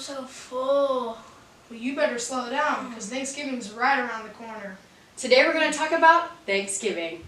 I'm so full. Well, you better slow down because Thanksgiving's right around the corner. Today we're going to talk about Thanksgiving.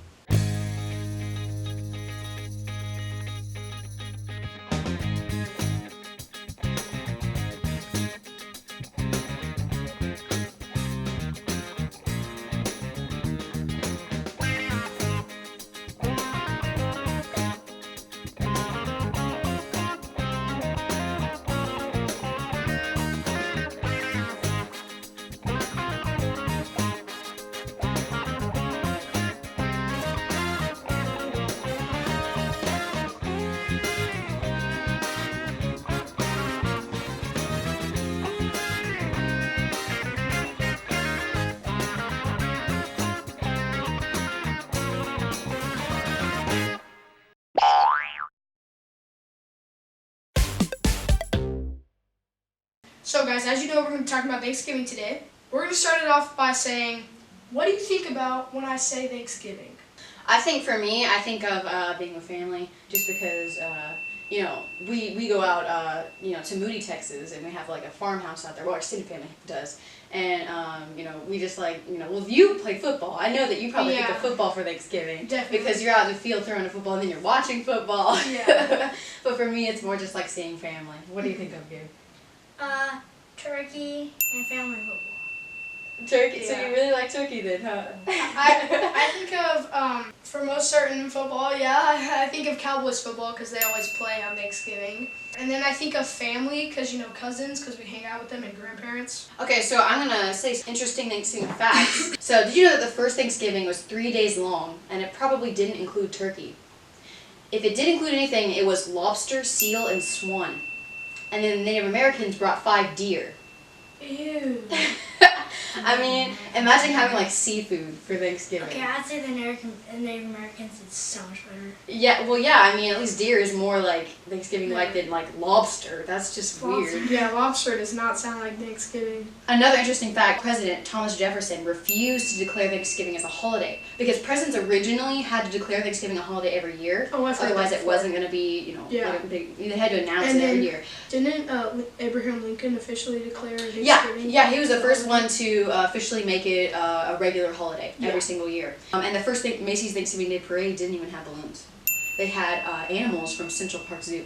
So guys, as you know, we're going to be talking about Thanksgiving today. We're going to start it off by saying, what do you think about when I say Thanksgiving? I think for me, I think of being with family just because, we go out, to Moody, Texas, and we have like a farmhouse out there. Well, our extended family does. And, we just well, you play football. I know that you probably think of football for Thanksgiving. Definitely. Because you're out in the field throwing a football and then you're watching football. Yeah. But for me, it's more just like seeing family. What do you think of, Gabe? Turkey and family football. Turkey. Yeah. So you really like turkey then, huh? I think of, for most certain football, I think of Cowboys football because they always play on Thanksgiving. And then I think of family because, cousins, because we hang out with them, and grandparents. Okay, so I'm going to say some interesting Thanksgiving facts. So did you know that the first Thanksgiving was 3 days long, and it probably didn't include turkey? If it did include anything, it was lobster, seal, and swan. And then the Native Americans brought 5 deer. Ew. I mean, imagine having like seafood for Thanksgiving. Okay, I'd say the Native Americans did so much better. Yeah, well, yeah, I mean, at least deer is more like Thanksgiving-like than like lobster. That's just weird. Yeah, lobster does not sound like Thanksgiving. Another interesting fact, President Thomas Jefferson refused to declare Thanksgiving as a holiday because presidents originally had to declare Thanksgiving a holiday every year. Oh, I've heard Otherwise that it wasn't going to be, they had to announce it every year. Didn't Abraham Lincoln officially declare Thanksgiving? Yeah, he was the first one to officially make it a regular holiday every single year. And the first Macy's Thanksgiving Day Parade didn't even have balloons. They had animals from Central Park Zoo.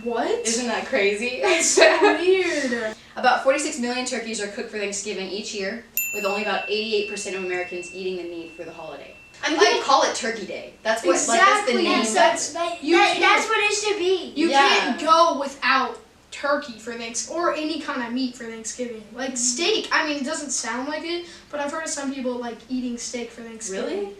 What? Isn't that crazy? That's so weird. About 46 million turkeys are cooked for Thanksgiving each year, with only about 88% of Americans eating the meat for the holiday. I mean, people call it Turkey Day. That's what, that's the name. That's what it should be. You can't go without turkey for Thanksgiving, or any kind of meat for Thanksgiving. Like steak, I mean, it doesn't sound like it, but I've heard of some people like eating steak for Thanksgiving. Really?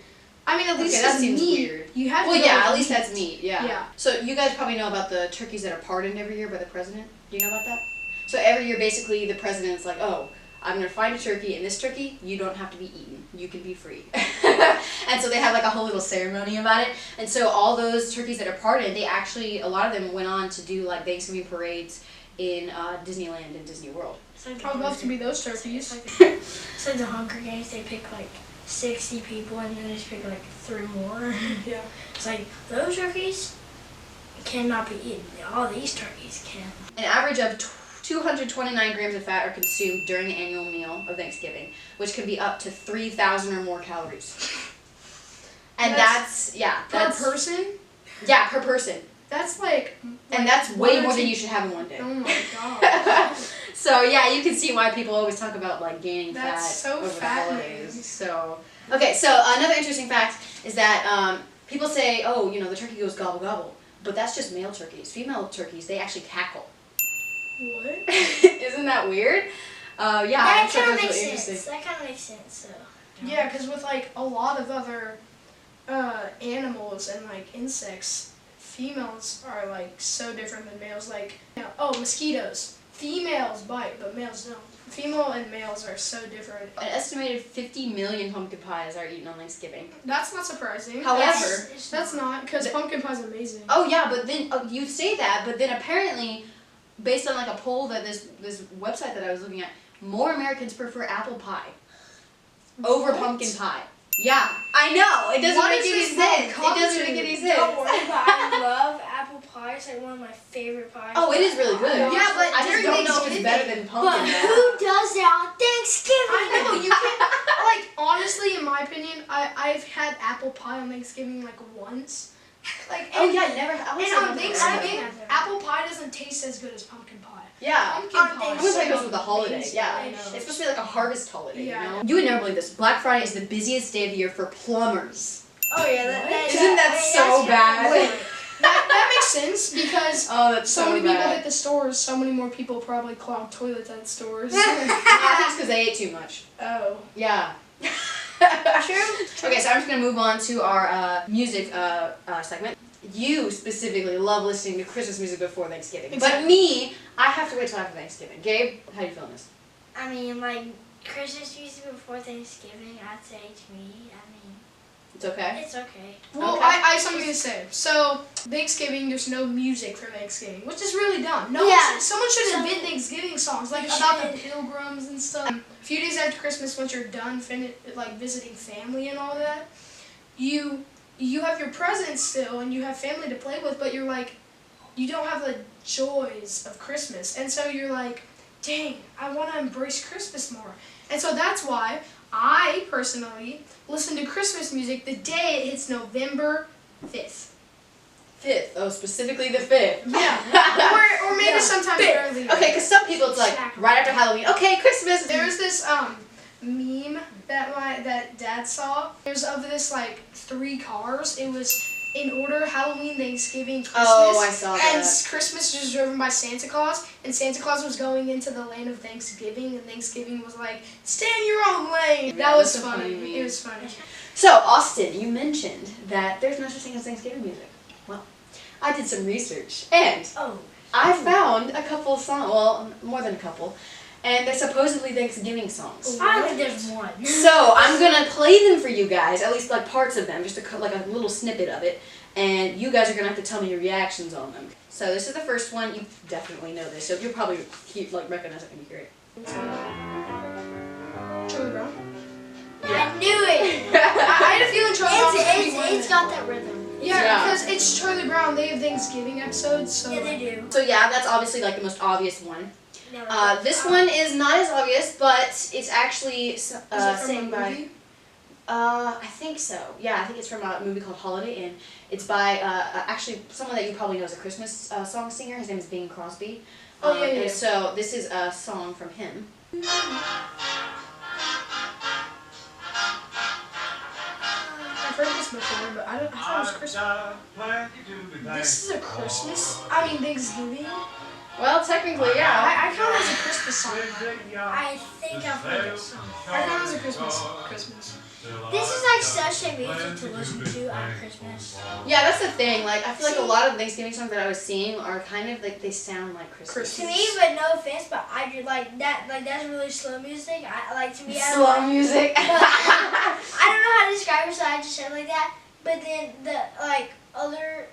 I mean, at least that it's seems meat. weird. You have to at least that's meat, Yeah. So you guys probably know about the turkeys that are pardoned every year by the president. Do you know about that? So every year, basically, the president's like, oh, I'm going to find a turkey, and this turkey, you don't have to be eaten. You can be free. And so they have like a whole little ceremony about it. And so all those turkeys that are pardoned, they actually, a lot of them went on to do like Thanksgiving parades in Disneyland and Disney World. I'd love to be those turkeys. So the Hunger Games, they pick like 60 people and then they just pick like 3 more. Yeah. It's like, those turkeys cannot be eaten. All these turkeys can. An average of 229 grams of fat are consumed during the annual meal of Thanksgiving, which can be up to 3,000 or more calories. And that's per person? Yeah, per person. That's like and that's way more than you should have in one day. Oh my god. So yeah, you can see why people always talk about like gaining fat over the fattening. holidays. So another interesting fact is that people say, oh, the turkey goes gobble gobble, but that's just male turkeys. Female turkeys, they actually cackle. What? Isn't that weird? That kind of makes sense. That kind of makes sense. So. Yeah, because with like a lot of other animals and like insects, females are like so different than males. Like, mosquitoes. Females bite, but males don't. Female and males are so different. An estimated 50 million pumpkin pies are eaten on Thanksgiving. That's not surprising. However, that's not, because pumpkin pie is amazing. Oh yeah, but then you say that, but then apparently, based on like a poll that this website that I was looking at, more Americans prefer apple pie over pumpkin pie. Yeah, I know. It doesn't make any sense. It doesn't make any sense. Don't worry, but I love apple pie. It's like one of my favorite pies. Oh, it is really good. Yeah, but I just don't know if it's pumpkin. But who does that on Thanksgiving? I know, you can't, like, honestly, in my opinion, I've had apple pie on Thanksgiving, like, once. Like, Oh yeah, I never. I And on Thanksgiving, never. apple pie doesn't taste as good as pumpkin pie. Yeah. Pumpkin On pie. I'm gonna say it goes with the holiday. Amazing. Yeah, I know. it's supposed to be like a harvest holiday. Yeah. You know. You would never believe this. Black Friday is the busiest day of the year for plumbers. Oh yeah, Isn't that so bad? Wait, that makes sense because Oh, that's so so many people bad. hit the stores, so many more people probably clog toilets at stores. I think it's because they ate too much. Oh. Yeah. True. Okay, so I'm just gonna move on to our music segment. You specifically love listening to Christmas music before Thanksgiving, Exactly. but me, I have to wait till after Thanksgiving. Gabe, how you feeling this? I mean, like Christmas music before Thanksgiving, I'd say to me. I mean, It's okay. it's okay. Well, Okay. I have something to say. So, Thanksgiving, there's no music for Thanksgiving, which is really dumb. No, Yeah. someone should Some- invent Thanksgiving songs, like They about the should. pilgrims and stuff. A few days after Christmas, once you're done like visiting family and all that, you have your presents still and you have family to play with, but you're like, you don't have the joys of Christmas, and so you're like, dang, I want to embrace Christmas more. And so that's why I personally listen to Christmas music the day it hits November 5th. 5th. Oh, specifically the 5th. Yeah. or maybe Yeah. sometimes Fifth. earlier. Okay, because some people it's like Exactly. right after Halloween. Okay, Christmas. There's this meme that Dad saw. There's of this like 3 cars. It was in order: Halloween, Thanksgiving, Christmas. Oh, I saw And that. Christmas was driven by Santa Claus, and Santa Claus was going into the land of Thanksgiving, and Thanksgiving was like, stay in your own lane. Yeah, That was that's a funny. funny meme. It was funny. So, Austin, you mentioned that there's no such thing as Thanksgiving music. Well, I did some research, and Oh. I found a couple of songs, well, more than a couple, and they're supposedly Thanksgiving songs. I think there's one. So, I'm gonna play them for you guys, at least like parts of them, just like a little snippet of it, and you guys are gonna have to tell me your reactions on them. So, this is the first one. You definitely know this, so you'll probably recognize it when you hear it. Charlie Brown. I knew it. I had a feeling Charlie Brown was gonna be one of It's them. got that rhythm. Yeah, Yeah. because it's Charlie Brown. They have Thanksgiving episodes, so Yeah, they do. So, yeah, that's obviously like the most obvious one. No, This one is not as obvious, but it's actually is it from sang a by. movie? I think so. Yeah, I think it's from a movie called Holiday, and it's by actually someone that you probably know as a Christmas song singer. His name is Bing Crosby. Oh, yeah, yeah. And so this is a song from him. I've heard this before, but I thought it was Christmas. This is a Christmas. I mean Thanksgiving. Well, technically, yeah. I count it as a Christmas song. I think I've heard this song. I count it as a Christmas. This is like such a music to listen to on Christmas. Yeah, that's the thing. Like, I feel like a lot of Thanksgiving songs that I was seeing are kind of like they sound like Christmas. To me, but no offense, but I do like that. Like that's really slow music. I like to me. I don't Slow like- music. I don't know how to describe it, so I just said it like that. But then the other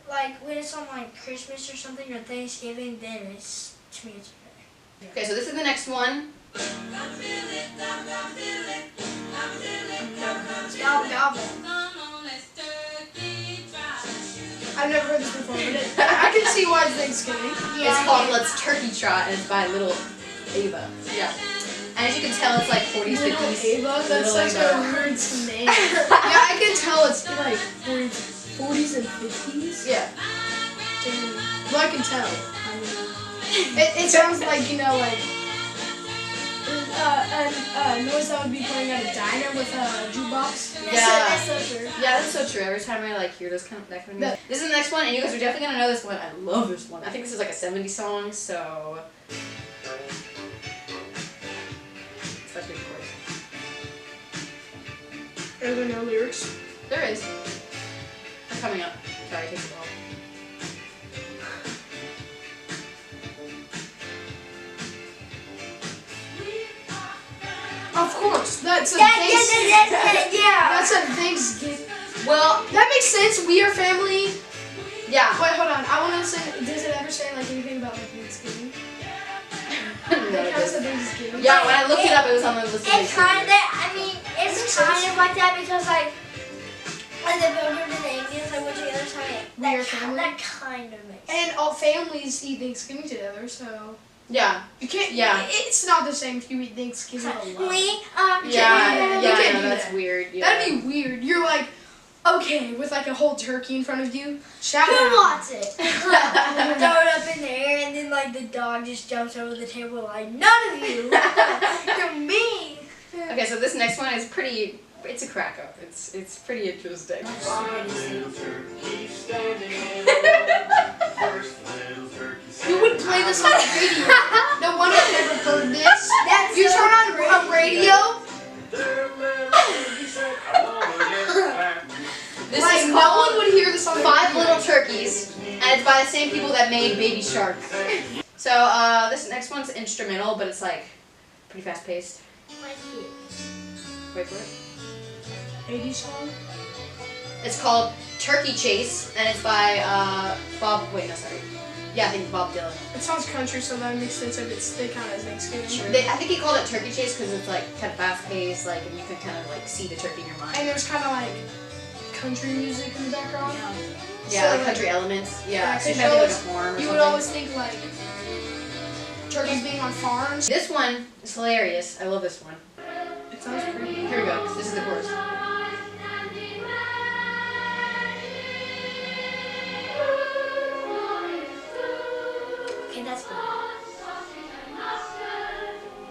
when it's on like Christmas or something or Thanksgiving, then it's to me it's okay. Okay, so this is the next one. Gobble gobble. I've never heard this before, but I can see why it's Thanksgiving. It's called Let's Turkey Trot, and it's by Little Ava. Yeah. And as you can tell, it's like 40s, 50s. Ava, that's Little such Ava. a weird name. Yeah, I can tell it's like 40s and 50s. Yeah. Damn. Well, I can tell. I mean, it sounds like, you know, like a noise that would be playing at a diner with a jukebox. That's so true. Yeah, that's so true. Every time I hear that kind of music. This is the next one, and you guys are definitely gonna know this one. I love this one. I think this is like a 70s song, so such a good chorus. Are there no lyrics? There is. They're coming up. Sorry, it takes a while. Of course, that's a Yeah. That's a Thanksgiving. Well, That makes sense. We are family. yeah. Wait, hold on. I want to say. Does it ever say like anything about like Thanksgiving? No, Like it how is doesn't. it Thanksgiving? Yeah, when I looked it up, it was on the list of It's Thanksgiving. kind of. I mean, it's kind of like that because like the Pilgrims and the Indians like went together, so We are family. that kind of makes. And all families eat Thanksgiving together, so Yeah. You can't. Yeah. It's not the same if you eat Thanksgiving alone. Yeah, you can't no, do that's that. weird. Yeah. That'd be weird. You're like, okay, with like a whole turkey in front of you. Shout Who out. wants it? Throw it up in the air, and then like the dog just jumps over the table like, none of you. You're me. Okay, so this next one is pretty. It's a crack up. It's pretty interesting. Who would play this on the radio? No one has ever heard this. You turn on a radio. This Like, is no called one would hear this on the Five radio. Little Turkeys, and it's by the same people that made Baby Shark. So this next one's instrumental, but it's like pretty fast paced. Wait for it. 80s song. It's called Turkey Chase, and it's by Bob. Wait, no, sorry. Yeah, I think it's Bob Dylan. It sounds country, so that makes sense if they count as Thanksgiving. I think he called it Turkey Chase because it's like kind of fast paced, like, and you can kind of like see the turkey in your mind. And there's kind of like country music in the background. Yeah, So, like country elements. Yeah, so you because have like a farm or you something. would always think like turkeys being on farms. This one is hilarious. I love this one. It sounds pretty. Here we go. This is the chorus. Okay, that's good.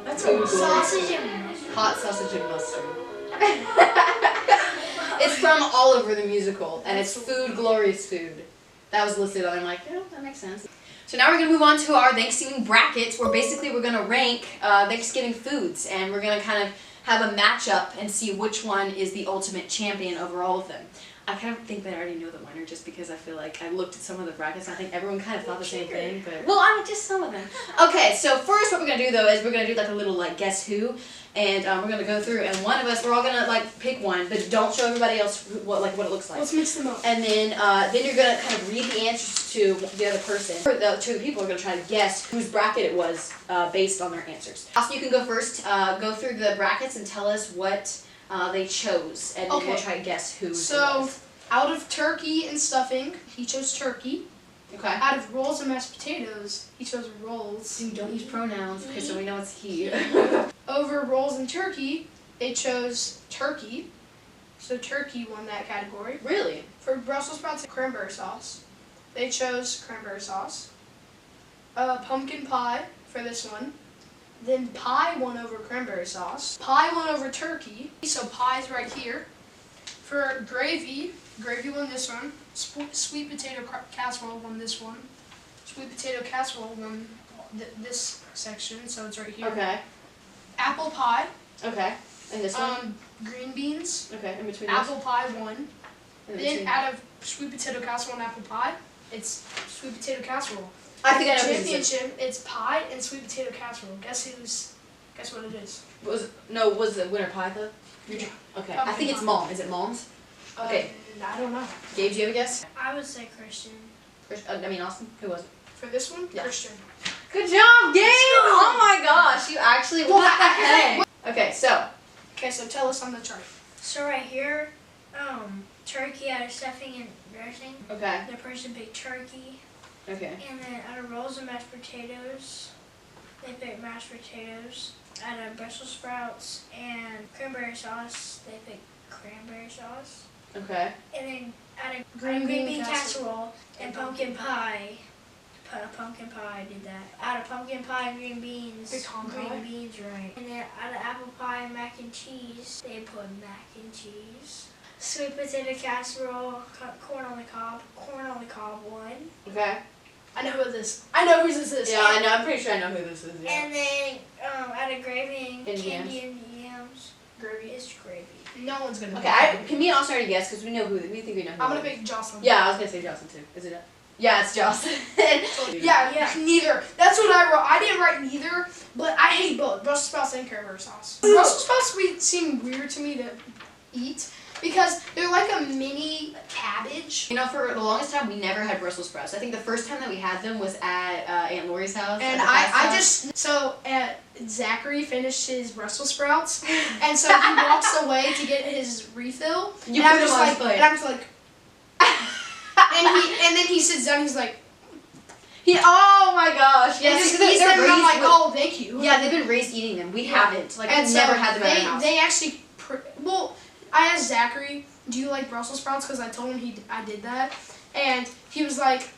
That's Ooh, a Sausage and mustard. Hot sausage and mustard. It's from all over the musical, and it's food, glorious food. That was listed on. I'm like, yeah, that makes sense. So now we're gonna move on to our Thanksgiving brackets, where basically we're gonna rank Thanksgiving foods, and we're gonna kind of have a matchup and see which one is the ultimate champion over all of them. I kind of think that I already know the winner just because I feel like I looked at some of the brackets and I think everyone kind of thought the same thing, but well, I mean, just some of them. Okay, so first what we're gonna do though is we're gonna do like a little like guess who, and we're gonna go through, and one of us, we're all gonna like pick one, but don't show everybody else what it looks like. Let's mix them up. And then you're gonna kind of read the answers to the other person. Two of the people are gonna try to guess whose bracket it was based on their answers. Also, you can go first. Go through the brackets and tell us what they chose, and then we'll try to guess who. So, out of turkey and stuffing, he chose turkey. Okay. Out of rolls and mashed potatoes, he chose rolls. Dude, don't use pronouns. Okay, so we know it's he. Over rolls and turkey, they chose turkey. So turkey won that category. Really? For Brussels sprouts and cranberry sauce, they chose cranberry sauce. Pumpkin pie for this one. Then pie won over cranberry sauce. Pie won over turkey. So pie's right here. For gravy won this one. Sweet potato casserole won this one. Sweet potato casserole won this section, so it's right here. Okay. Apple pie. Okay. And this one? Green beans. Okay, in between Apple pie won. those? Then out of sweet potato casserole and apple pie, it's sweet potato casserole. I think I know who this is. Championship, it's pie and sweet potato casserole. Guess what it is? Was the winner pie though? Yeah. Okay. Pumpkin I think it's pie. mom. Is it mom's? Okay. I don't know. Gabe, do you have a guess? I would say Christian. Austin? Who was it? For this one, Yeah. Christian. Good job, Gabe! Oh my gosh, you actually won the heck. Okay, so. Okay, so tell us on the chart. So right here, turkey out of stuffing and dressing. Okay. The person picked turkey. Okay. And then out of rolls and mashed potatoes, they picked mashed potatoes. Out of Brussels sprouts and cranberry sauce, they picked cranberry sauce. Okay. And then out of Green green bean bean casserole and pumpkin pie, pumpkin pie did that. Out of pumpkin pie and green beans, Pecan green pie. beans, right. And then out of apple pie and mac and cheese, they put mac and cheese. Sweet potato casserole, corn on the cob won. Okay. I know who this. I know who this is. Yeah, I know. I'm pretty sure I know who this is. Yeah. And then out of gravy and And candy and yams, Gravy. it's gravy. No one's gonna. Okay. Can me and Austin already guess because we know who. We think we know who. I'm gonna it is. pick Jocelyn. Yeah, I was gonna say Jocelyn too. Is it? Yeah, it's Jocelyn. Yeah, neither. That's what I wrote. I didn't write neither, but I hate both Brussels sprouts and cranberry sauce. Brussels sprouts seem weird to me to eat because they're like a mini cabbage. You know, for the longest time, we never had Brussels sprouts. I think the first time that we had them was at Aunt Lori's house. And Zachary finished his Brussels sprouts, and so he walks away to get his refill. You and put him on his plate. And I'm just like, and then he sits down. He's like, Oh my gosh! Yeah, Yeah, just they're eats them, and I'm like, raised with- oh, thank you. Yeah, they've been raised eating them. We haven't. Like, And we've so never had them at our house. They actually, well, I asked Zachary, do you like Brussels sprouts? Because I told him I did that. And he was like,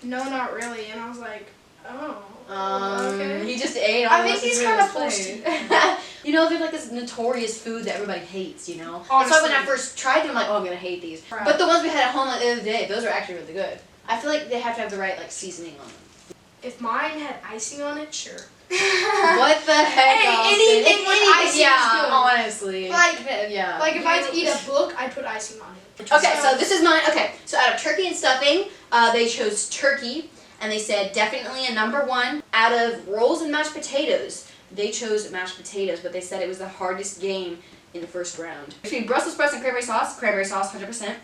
no, not really. And I was like, oh, okay. He just ate all I the think rest he's of kind of his forced plate. You know, they're like this notorious food that everybody hates, you know? That's why when I Honestly. first tried them, I'm like, oh, I'm going to hate these. Right. But the ones we had at home the other day, those are actually really good. I feel like they have to have the right, like, seasoning on them. If mine had icing on it, sure. What the heck, Hey, Austin? anything with icing is Yeah, good. honestly. Like- yeah. Like, if I had to eat a book, I'd put icing on it. Okay, so this is mine. Okay, so out of turkey and stuffing, they chose turkey, and they said definitely a number one. Out of rolls and mashed potatoes, they chose mashed potatoes, but they said it was the hardest game in the first round. Between Brussels sprouts and cranberry sauce, 100%.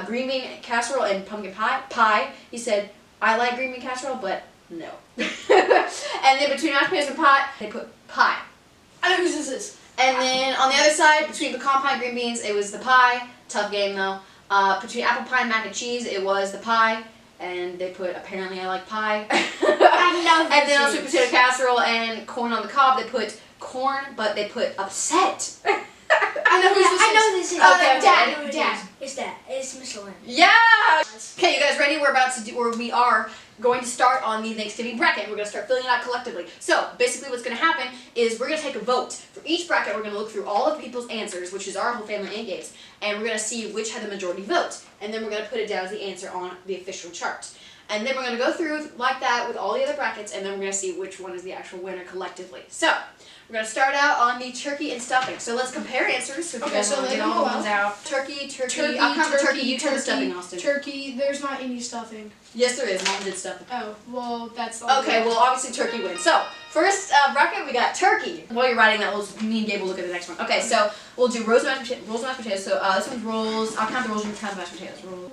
Green bean casserole and pumpkin pie. He said, I like green bean casserole, but no. And then between mashed potatoes and pie, they put pie. I know who this is. And then on the other side, between pecan pie and green beans, it was the pie. Tough game though. Between apple pie and mac and cheese, it was the pie. And they put, apparently I like pie. I know And then on this sweet is. potato casserole and corn on the cob, they put corn, but they put upset. I know who this is. I know this is. Okay, Dad. okay. Dad. It's that. It's Michelin. Yeah! Okay, you guys ready? We are going to start on the Thanksgiving bracket. We're going to start filling it out collectively. So, basically what's going to happen is we're going to take a vote. For each bracket, we're going to look through all of people's answers, which is our whole family and Gabe's, and we're going to see which had the majority vote. And then we're going to put it down as the answer on the official chart. And then we're going to go through like that with all the other brackets, and then we're going to see which one is the actual winner collectively. So, we're going to start out on the turkey and stuffing. So let's compare answers. So if you Okay, guys so want to lay get them all the all ones out. Turkey. Turkey, I'll count the turkey. turkey, You count the stuffing, Austin. Turkey, there's not any stuffing. Yes, there is. Mom did stuffing. Oh, well, that's the Okay, well, obviously turkey wins. So, first bracket, we got turkey. While you're writing that, me and Gabe will look at the next one. Okay, so we'll do rolls and mashed potatoes. So this one's rolls. I'll count the rolls, you count the mashed potatoes. Rolls.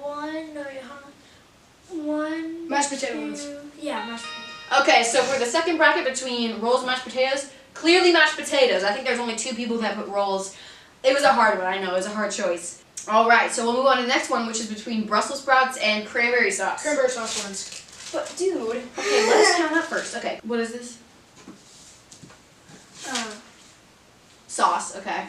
One. Mashed potato ones. Two. Yeah, mashed potatoes. Okay, so for the second bracket between rolls and mashed potatoes, clearly mashed potatoes. I think there's only 2 people that put rolls. It was a hard one, I know. It was a hard choice. All right, so we'll move on to the next one, which is between Brussels sprouts and cranberry sauce. Cranberry sauce ones. But, dude, okay, let us count that first. Okay, what is this? Sauce, okay.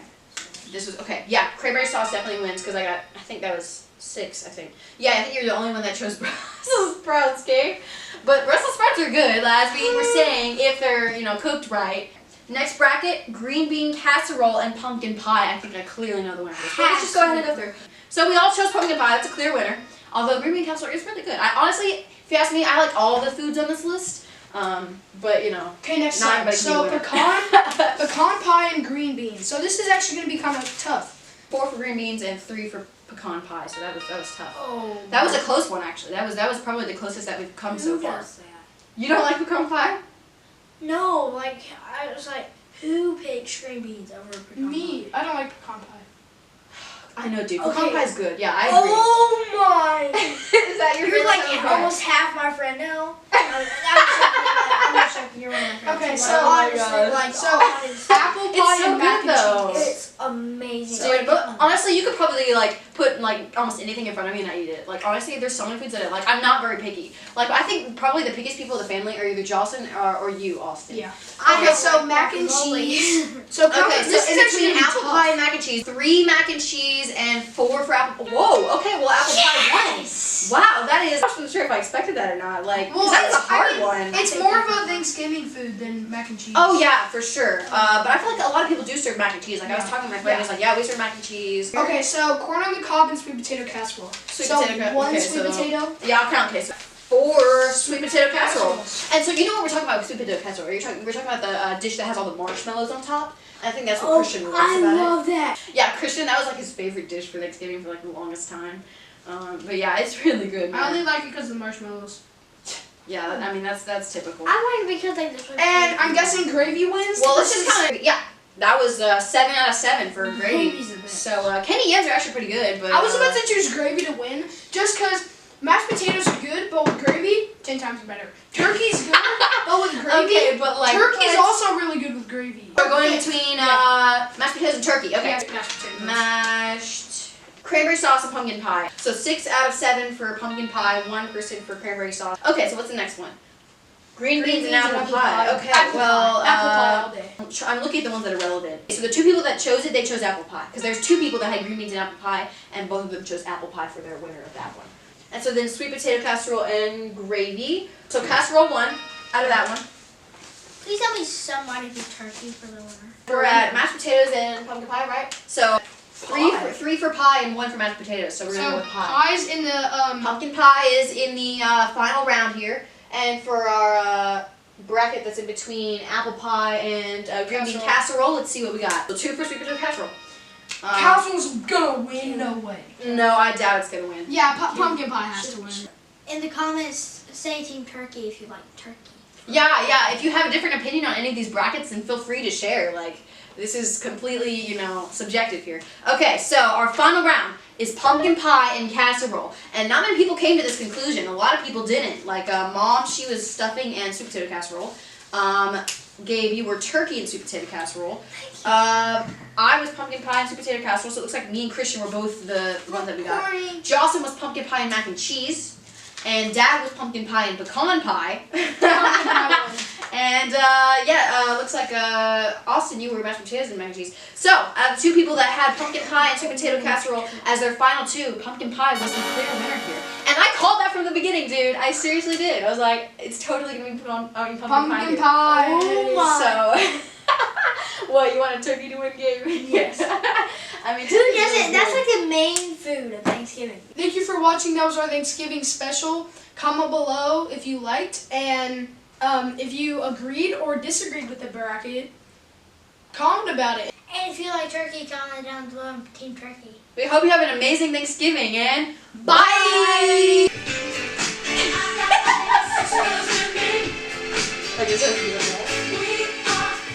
This was, okay, yeah, cranberry sauce definitely wins because I think that was 6, I think. Yeah, I think you're the only one that chose Brussels sprouts, Gabe. But Brussels sprouts are good, as we were saying, if they're, cooked right. Next bracket, green bean casserole and pumpkin pie. I think I clearly know the winner. So let's just go ahead and go through. So we all chose pumpkin pie. That's a clear winner. Although green bean casserole is really good. I honestly, if you ask me, I like all the foods on this list. But Okay, next not slide. everybody So can pecan pie and green beans. So this is actually going to be kind of tough. 4 for green beans and 3 for pecan pie. So that was tough. Oh. That was a close one actually. That was probably the closest that we've come so Who far. does that? You don't like pecan pie? No, like I was like, who picks green beans over pecan Me. pie? I don't like pecan pie. I know, dude. Okay. Pecan pie's good. Yeah, I agree. Oh my! Is that your You're like favorite pecan pie? almost half my friend now. I'm not joking. You're one of my friends. Okay, Like, so- honestly, Oh my like So, honestly, Apple It's pie so and mac good, though. and cheese. it's amazing. Dude, Like, but honestly, you could probably put almost anything in front of me and I eat it. Like honestly, there's so many foods that I like. I'm not very picky. Like I think probably the pickiest people in the family are either Jocelyn or you, Austin. Yeah. I Okay, don't so like mac and guacamole. cheese. So Okay, so this is in actually between gonna be apple tough. pie and mac and cheese, 3 mac and cheese and 4 for apple. Whoa. Okay, well apple pie won. Yes. Wow, that is. I wasn't sure if I expected that or not. Like, Well, that's a I hard mean, one. It's more of a Thanksgiving food than mac and cheese. Oh yeah, for sure. But I feel like a lot of people do serve mac and cheese. Like I was Yeah. talking to my friend, he's like, yeah, we serve mac and cheese. Okay, so corn on the cob and sweet potato casserole. Sweet so potato ca- one okay, sweet so- potato. Yeah, I'll count. Okay, so 4 sweet potato casserole. And so you know what we're talking about with sweet potato casserole? We're talking about the dish that has all the marshmallows on top. I think that's what Oh, Christian likes I about love that. it. Yeah, Christian, that was like his favorite dish for Thanksgiving for like the longest time. But yeah, it's really good. I only Man. like it because of the marshmallows. Yeah, I mean that's typical. I like it because like this. And I'm guessing gravy wins. Well, let's just kind of yeah. That was 7 out of 7 for gravy. Gravy's the best. So Kenny Yens are actually pretty good, but I was about to choose gravy to win just because mashed potatoes are good, but with gravy, 10 times better. Turkey's good, but with gravy, okay, but like turkey's also really good with gravy. we're going between mashed potatoes and turkey. Okay. Yeah, mashed potatoes. Mashed. cranberry sauce and pumpkin pie. So 6 out of 7 for pumpkin pie, 1 person for cranberry sauce. Okay, so what's the next one? Green beans and apple pie. Okay, Apple well, apple pie all day. I'm looking at the ones that are relevant. So the 2 people that chose it, they chose apple pie. Because there's 2 people that had green beans and apple pie, and both of them chose apple pie for their winner of that one. And so then sweet potato casserole and gravy. So casserole won out of that one. Please tell me somebody did turkey for the winner. We're at mashed potatoes and pumpkin pie, right? So 3 for pie and 1 for mashed potatoes. So we're gonna go with pie. Pie's in the Pumpkin pie is in the final round here. And for our bracket that's in between apple pie and green bean casserole, let's see what we got. So 2 for sweet potato casserole. casserole's gonna win. No way. No, I doubt it's gonna win. Yeah, pumpkin pie has to win. In the comments, say Team Turkey if you like turkey. Yeah. If you have a different opinion on any of these brackets, then feel free to share. Like, this is completely, subjective here. Okay, so our final round is pumpkin pie and casserole. And not many people came to this conclusion. A lot of people didn't. Like, Mom, she was stuffing and sweet potato casserole. Gabe, you were turkey and sweet potato casserole. I was pumpkin pie and sweet potato casserole, so it looks like me and Christian were both the ones that we got. Jocelyn was pumpkin pie and mac and cheese. And Dad was pumpkin pie and pecan pie. And looks like Austin, you were mashed potatoes and mac and cheese. So, out of the 2 people that had pumpkin pie and sweet potato casserole as their final 2, pumpkin pie was the clear winner here. And I called that from the beginning, dude. I seriously did. I was like, it's totally gonna be put on pumpkin pie. Pie. Oh my. So, what, you want a turkey to win, Gabe? Yes. I mean, That's like the main food of Thanksgiving. Thank you for watching. That was our Thanksgiving special. Comment below if you liked, and if you agreed or disagreed with the bracket, comment about it. And if you like turkey, comment down below on Team Turkey. We hope you have an amazing Thanksgiving, and bye!